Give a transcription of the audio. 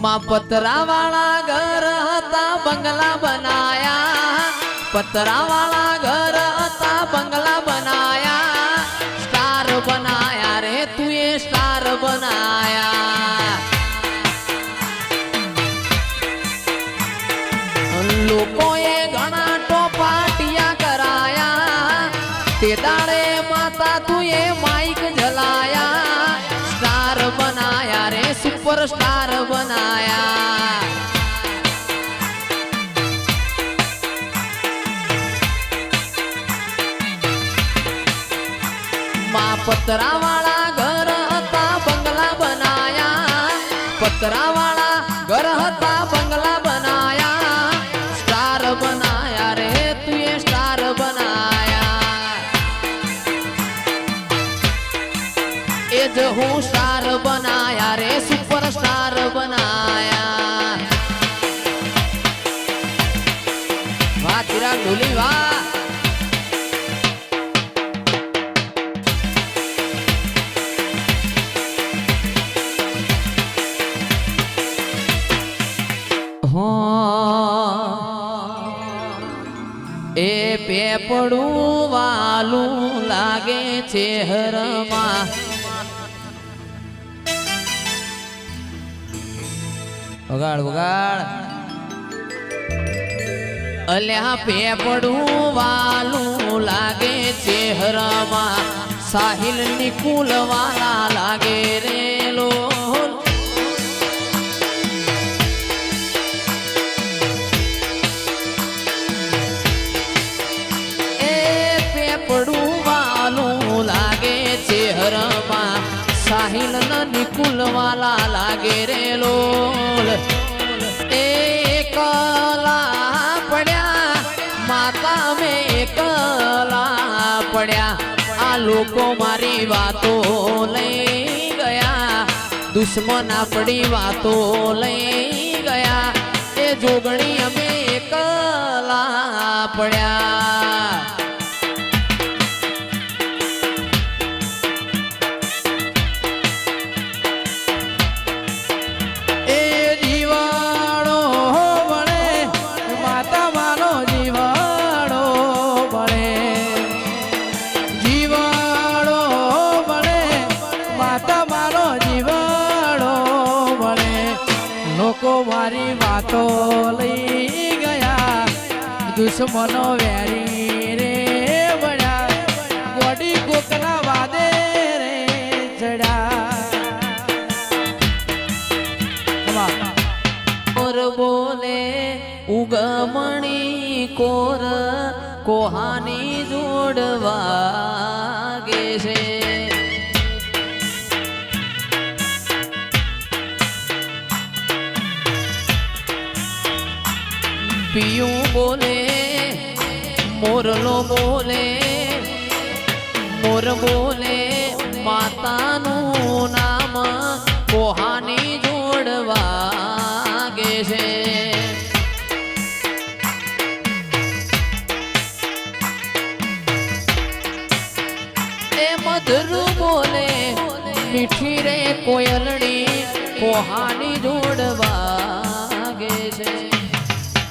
માં પતરા વાળા ઘર હતા બંગલા બનાયા, પતરા વાળા ઘર હતા બંગલા બનાયા, સ્ટાર બનાયા રે તુએ સ્ટાર બનાયા। લોકોએ ઘણા ટોપાટિયા કરાયા, તે દાડે માતા તુએ માઈક જલાયા, સ્ટાર બનાયા રે સુપર સ્ટાર બનાયા। માં પતરા વાળા ઘર હતા બંગલા બનાયા, પતરા વાળા ઘર હતા બંગલા બનાયા, સ્ટાર બનાયા રે તુએ સ્ટાર બનાયા। એ જ હું સ્ટાર બનાયા રે સુપર સ્ટાર બનાયા। વાહ ચિરાગ ઢોલી વાહ। એ પેપડું વાલું લાગે છે હરમાં, વગાડ વગાડ। અલ્યા પેપડું વાલું લાગે છે હરમાં, સાહિલ નિકુલ વાલા લાગે રે લોલ। સાહિલ નિકુલ વાલા લાગે રે લોલ। એકલા પડ્યા માતા મેં એકલા પડ્યા, આ લોકો મારી વાતો લઈ ગયા, દુશ્મન આપણી વાતો લઈ ગયા, એ જોગણી અમે એકલા પડ્યા। મારી વાતો લઈ ગયા, દુશ્મનો વેરી રે બળ્યા, ગોડી કોકના વાદે રે ચડ્યા। કોર બોલે ઉગમણી કોર કોહાની જોડવાગે છે, પિયું બોલે મોરલો બોલે, મોર બોલે માતાનું નામ કોહાની જોડવાગે છે। એ મધુર બોલે મીઠી રે કોયલડી કોહાની જોડવા